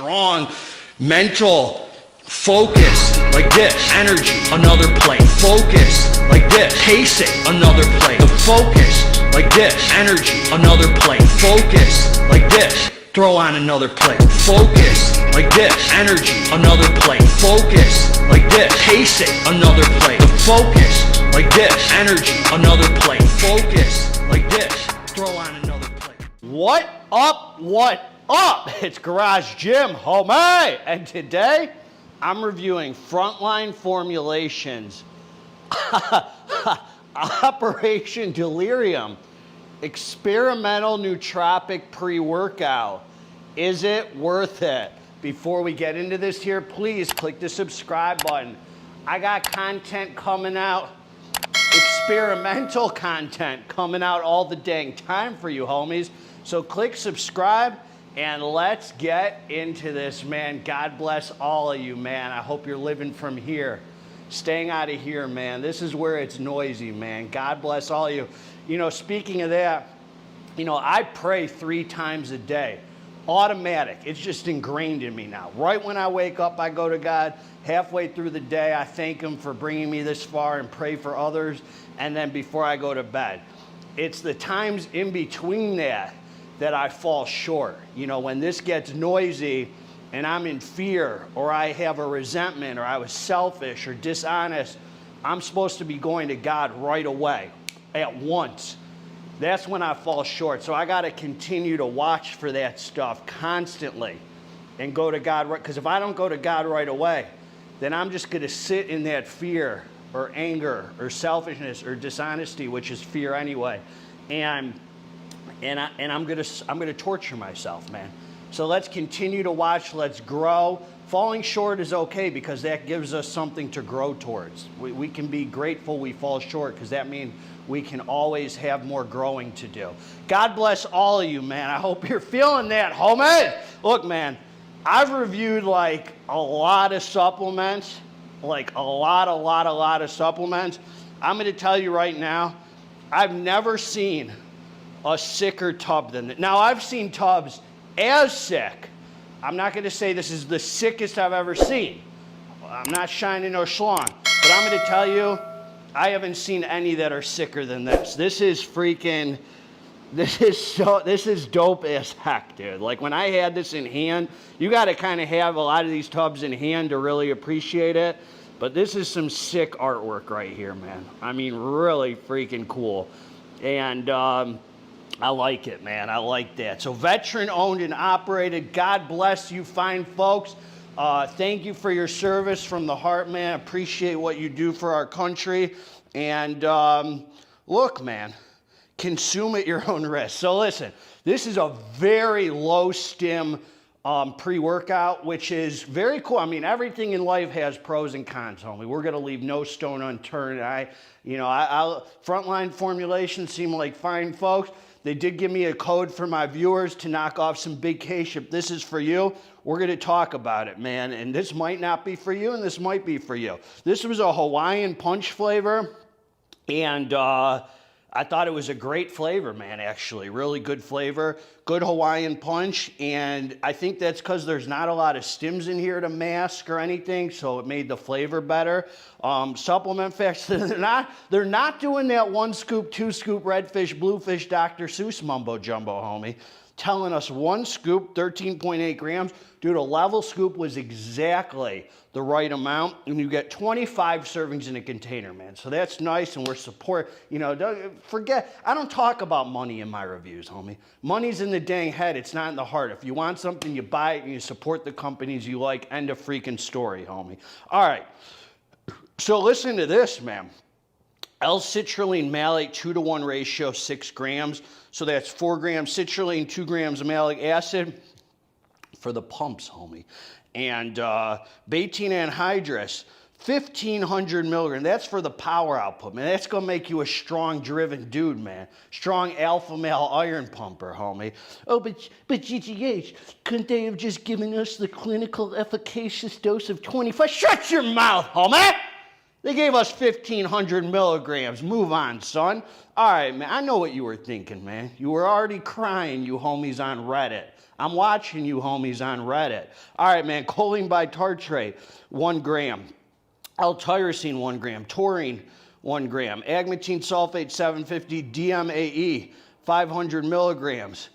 strong mental focus, like this, energy, another plate, focus, like this, pacing, another plate, the focus, like this, energy, another plate, focus, like this, throw on another plate, focus, like this, energy, another plate, focus, like this, pacing, another plate, the focus, like this, energy, another plate, focus, like this, throw on another plate. What up, what up? It's Garage Jim, homie, and today I'm reviewing Frontline Formulations Operation Delirium experimental nootropic pre-workout. Is it worth it? Before we get into this here, please click the subscribe button. I got content coming out, experimental content coming out all the dang time for you homies. So click subscribe and let's get into this, man. God bless all of you, man. I hope you're living from here, staying out of here, man. This is where it's noisy, man. God bless all of you. You know, speaking of that, you know, I pray 3 times a day. Automatic. It's just ingrained in me now. Right when I wake up, I go to God. Halfway through the day, I thank Him for bringing me this far and pray for others. And then before I go to bed, it's the times in between that I fall short. You know, when this gets noisy and I'm in fear, or I have a resentment, or I was selfish or dishonest, I'm supposed to be going to God right away, at once. That's when I fall short. So I got to continue to watch for that stuff constantly and go to God right. Because if I don't go to God right away, then I'm just going to sit in that fear or anger or selfishness or dishonesty, which is fear anyway. And I'm gonna torture myself, man. So let's continue to watch. Let's grow. Falling short is okay because that gives us something to grow towards. We can be grateful we fall short because that means we can always have more growing to do. God bless all of you, man. I hope you're feeling that, homie. Look, man, I've reviewed like a lot of supplements, like a lot of supplements. I'm gonna tell you right now, I've never seen a sicker tub than that. Now, I've seen tubs as sick. I'm not going to say this is the sickest I've ever seen. I'm not shining no schlong. But I'm going to tell you, I haven't seen any that are sicker than this. This is freaking, this is dope as heck, dude. Like, when I had this in hand, you got to kind of have a lot of these tubs in hand to really appreciate it. But this is some sick artwork right here, man. I mean, really freaking cool. And I like it, man. I like that. So veteran owned and operated. God bless you fine folks. Thank you for your service from the heart, man. Appreciate what you do for our country. And look, man, consume at your own risk. So listen, this is a very low stim pre-workout, which is very cool. I mean, everything in life has pros and cons, homie. We're going to leave no stone unturned. Frontline Formulations seem like fine folks. They did give me a code for my viewers to knock off some big K-ship. If this is for you, we're going to talk about it, man. And this might not be for you, and this might be for you. This was a Hawaiian punch flavor, and I thought it was a great flavor, man, actually. Really good flavor, good Hawaiian punch, and I think that's because there's not a lot of stims in here to mask or anything, so it made the flavor better. Supplement facts, they're not doing that 1 scoop, 2 scoop, redfish, bluefish, Dr. Seuss mumbo jumbo, homie. Telling us 1 scoop, 13.8 grams. Dude, a level scoop was exactly the right amount, and you get 25 servings in a container, man. So that's nice, and we're support. You know, don't forget, I don't talk about money in my reviews, homie. Money's in the dang head. It's not in the heart. If you want something, you buy it, and you support the companies you like. End of freaking story, homie. All right. So listen to this, man. L-citrulline malate 2-to-1 ratio, 6 grams. So that's 4 grams citrulline, 2 grams of malic acid for the pumps, homie. And betaine anhydrous, 1,500 milligrams. That's for the power output, man. That's going to make you a strong, driven dude, man. Strong alpha male iron pumper, homie. Oh, but GTH, couldn't they have just given us the clinical efficacious dose of 25? Shut your mouth, homie! They gave us 1,500 milligrams. Move on, son. All right, man, I know what you were thinking, man. You were already crying, you homies on Reddit. I'm watching you homies on Reddit. All right, man, choline bitartrate, 1 gram. L-tyrosine, 1 gram. Taurine, 1 gram. Agmatine sulfate, 750. DMAE, 500 milligrams.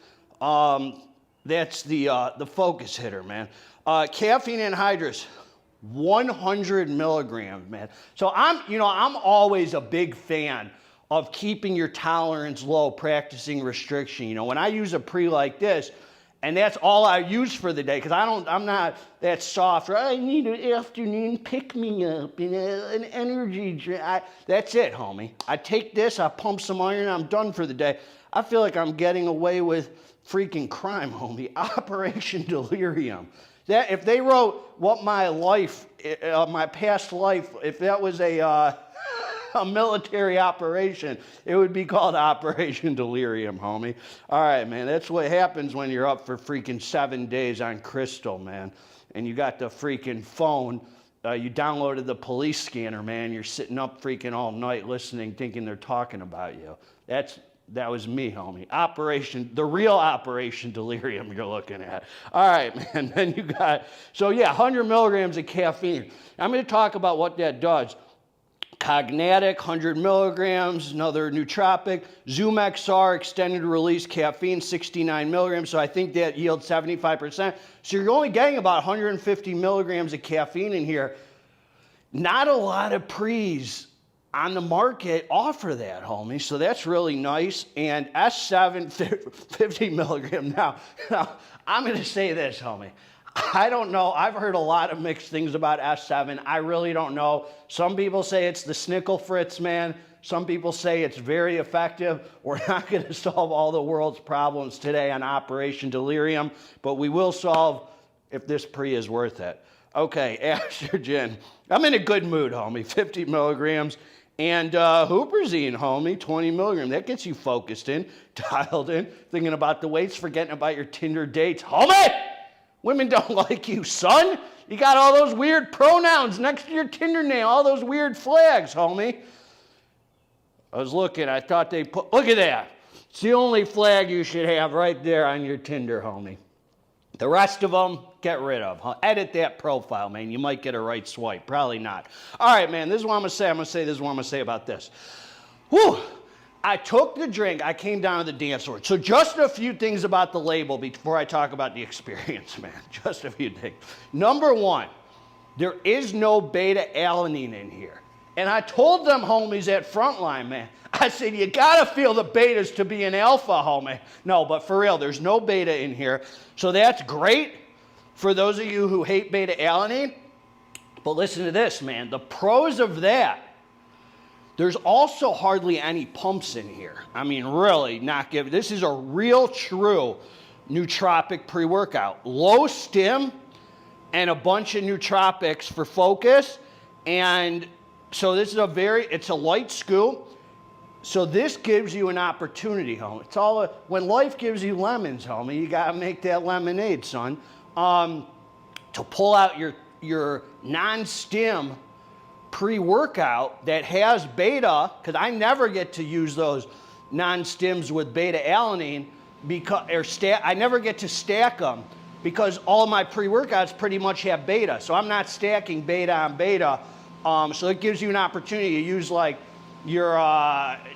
That's the focus hitter, man. Caffeine anhydrous, 100 milligrams, man. So I'm always a big fan of keeping your tolerance low, practicing restriction. You know, when I use a pre like this, and that's all I use for the day, because I'm not that soft. I need an afternoon pick-me-up, an energy drink. That's it, homie. I take this, I pump some iron, I'm done for the day. I feel like I'm getting away with freaking crime, homie. Operation Delirium. That if they wrote what my life, my past life, if that was a military operation, it would be called Operation Delirium, homie. All right, man, that's what happens when you're up for freaking 7 days on crystal, man. And you got the freaking phone, you downloaded the police scanner, man. You're sitting up freaking all night listening, thinking they're talking about you. That was me, homie. The real Operation Delirium you're looking at. All right, man, then you got, 100 milligrams of caffeine. I'm going to talk about what that does. Cognatic, 100 milligrams, another nootropic. Zoom XR, extended release caffeine, 69 milligrams. So I think that yields 75%. So you're only getting about 150 milligrams of caffeine in here. Not a lot of pre's on the market offer that, homie. So that's really nice. And S7, 50 milligram. Now, I'm going to say this, homie. I don't know. I've heard a lot of mixed things about S7. I really don't know. Some people say it's the Snickle Fritz, man. Some people say it's very effective. We're not going to solve all the world's problems today on Operation Delirium, but we will solve if this pre is worth it. Okay, estrogen. I'm in a good mood, homie. 50 milligrams. And huperzine, homie, 20 milligrams. That gets you focused in, dialed in, thinking about the weights, forgetting about your Tinder dates. Homie! Women don't like you, son. You got all those weird pronouns next to your Tinder name, all those weird flags, homie. I was looking, I thought they put, look at that. It's the only flag you should have right there on your Tinder, homie. The rest of them, get rid of. Edit that profile, man. You might get a right swipe. Probably not. All right, man, this is what I'm going to say. This is what I'm going to say about this. Whew. I took the drink. I came down to the dance floor. So just a few things about the label before I talk about the experience, man. Just a few things. Number one, there is no beta-alanine in here. And I told them homies at Frontline, man, I said, you got to feel the betas to be an alpha, homie. No, but for real, there's no beta in here. So that's great for those of you who hate beta-alanine. But listen to this, man. The pros of that, there's also hardly any pumps in here. I mean, really, not give. This is a real, true nootropic pre-workout. Low stim and a bunch of nootropics for focus. And so this is it's a light scoop. So this gives you an opportunity, homie. It's all when life gives you lemons, homie, you gotta make that lemonade, son. To pull out your non-stim pre-workout that has beta, because I never get to use those non-stims with beta-alanine I never get to stack them because all of my pre-workouts pretty much have beta. So I'm not stacking beta on beta. So it gives you an opportunity to use like your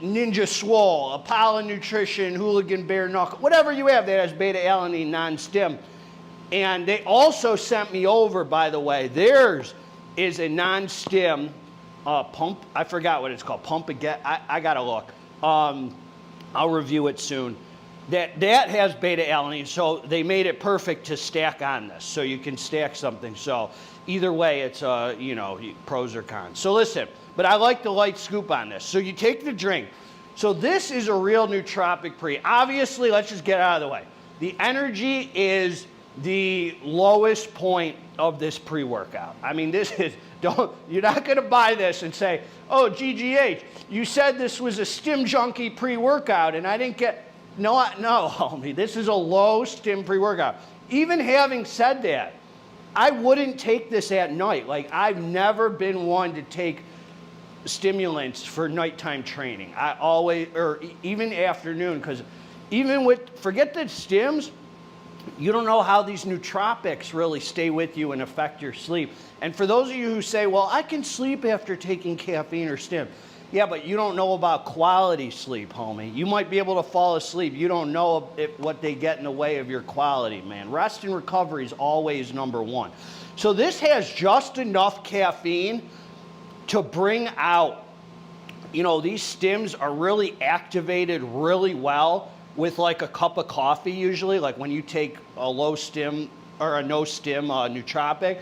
Ninja Swole, Apollo Nutrition, Hooligan Bare Knuckle, whatever you have that has beta-alanine non-stim. And they also sent me over, by the way, theirs is a non-stim pump. I forgot what it's called. Pump again. I gotta look. I'll review it soon. That has beta-alanine, so they made it perfect to stack on this. So you can stack something. So either way, it's pros or cons. So listen, but I like the light scoop on this. So you take the drink. So this is a real nootropic pre. Obviously, let's just get out of the way. The energy is the lowest point of this pre-workout. I mean, you're not going to buy this and say, oh, GGH, you said this was a stim junkie pre-workout and I didn't get, no, homie, this is a low stim pre-workout. Even having said that, I wouldn't take this at night. Like, I've never been one to take stimulants for nighttime training. I always, or even afternoon, because even with, forget the stims, you don't know how these nootropics really stay with you and affect your sleep. And for those of you who say, well, I can sleep after taking caffeine or stim. Yeah, but you don't know about quality sleep, homie. You might be able to fall asleep. You don't know what they get in the way of your quality, man. Rest and recovery is always number one. So this has just enough caffeine to bring out, you know, these stims are really activated really well with like a cup of coffee usually, like when you take a low stim or a no stim nootropic,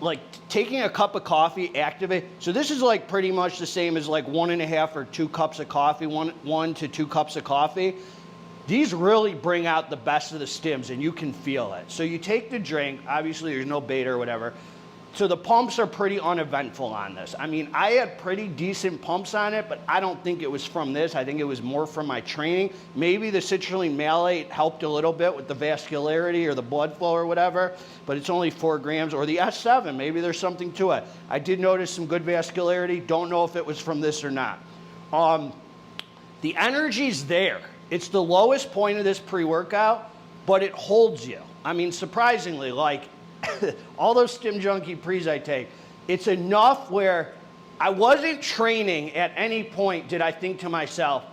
like taking a cup of coffee activate. So this is like pretty much the same as like 1.5 or 2 cups of coffee, one to 2 cups of coffee. These really bring out the best of the stims and you can feel it. So you take the drink, obviously there's no beta or whatever. So the pumps are pretty uneventful on this. I mean, I had pretty decent pumps on it, but I don't think it was from this. I think it was more from my training. Maybe the citrulline malate helped a little bit with the vascularity or the blood flow or whatever, but it's only 4 grams. Or the S7, maybe there's something to it. I did notice some good vascularity. Don't know if it was from this or not. The energy's there. It's the lowest point of this pre-workout, but it holds you. I mean, surprisingly, like, all those Stim Junkie pre's I take, it's enough where I wasn't training at any point did I think to myself,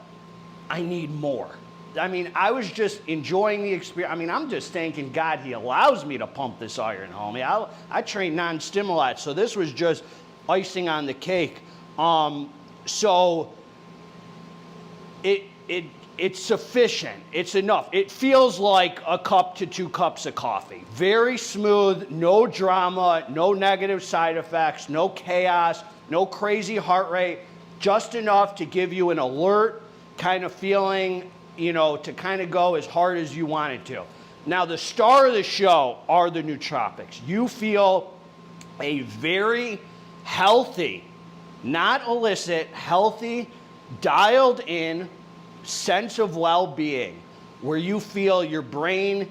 I need more. I mean, I was just enjoying the experience. I mean, I'm just thanking God he allows me to pump this iron, homie. I train non-stimulat, so this was just icing on the cake. So it's sufficient. It's enough. It feels like a cup to 2 cups of coffee. Very smooth, no drama, no negative side effects, no chaos, no crazy heart rate, just enough to give you an alert kind of feeling, you know, to kind of go as hard as you want it to. Now, the star of the show are the nootropics. You feel a very healthy, not illicit, healthy, dialed in sense of well-being where you feel your brain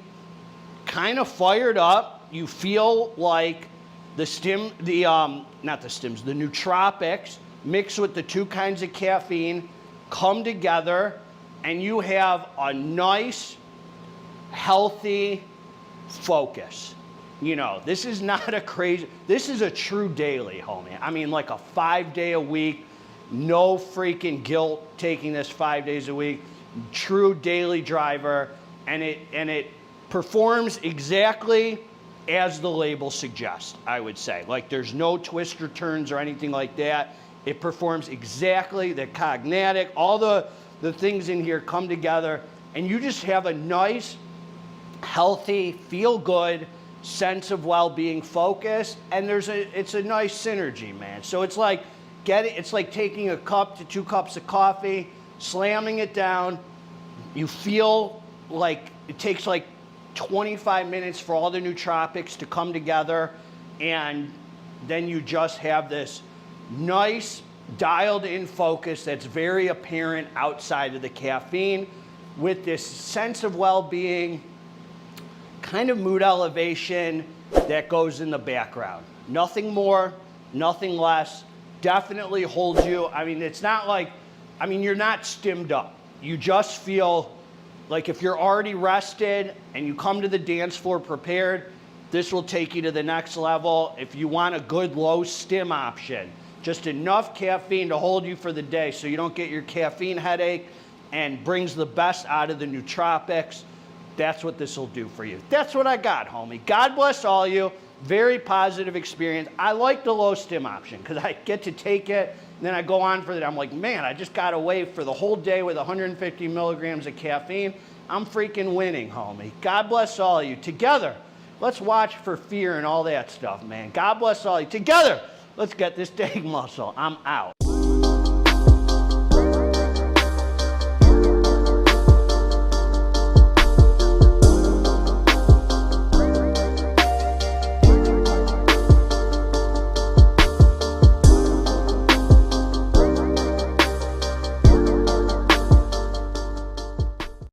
kind of fired up. You feel like the nootropics mixed with the 2 kinds of caffeine come together and you have a nice, healthy focus. You know, this is not a crazy, this is a true daily, homie. I mean, like a 5-day-a-week, no freaking guilt taking this 5 days a week, true daily driver, and it performs exactly as the label suggests, I would say. Like there's no twist or turns or anything like that. It performs exactly the cognatic, all the things in here come together, and you just have a nice, healthy, feel good sense of well-being, focus, and it's a nice synergy, man. So it's like it's like taking a cup to 2 cups of coffee, slamming it down. You feel like it takes like 25 minutes for all the nootropics to come together, and then you just have this nice dialed in focus that's very apparent outside of the caffeine with this sense of well-being, kind of mood elevation that goes in the background. Nothing more, nothing less. Definitely holds you. I mean, it's not like, I mean, you're not stimmed up. You just feel like if you're already rested and you come to the dance floor prepared, this will take you to the next level. If you want a good low stim option, just enough caffeine to hold you for the day so you don't get your caffeine headache and brings the best out of the nootropics, that's what this will do for you. That's what I got, homie. God bless all you. Very positive experience. I like the low stim option because I get to take it and then I go on for it. I'm like, man, I just got away for the whole day with 150 milligrams of caffeine. I'm freaking winning, homie. God bless all of you. Together, let's watch for fear and all that stuff, man. God bless all of you. Together, let's get this dang muscle. I'm out.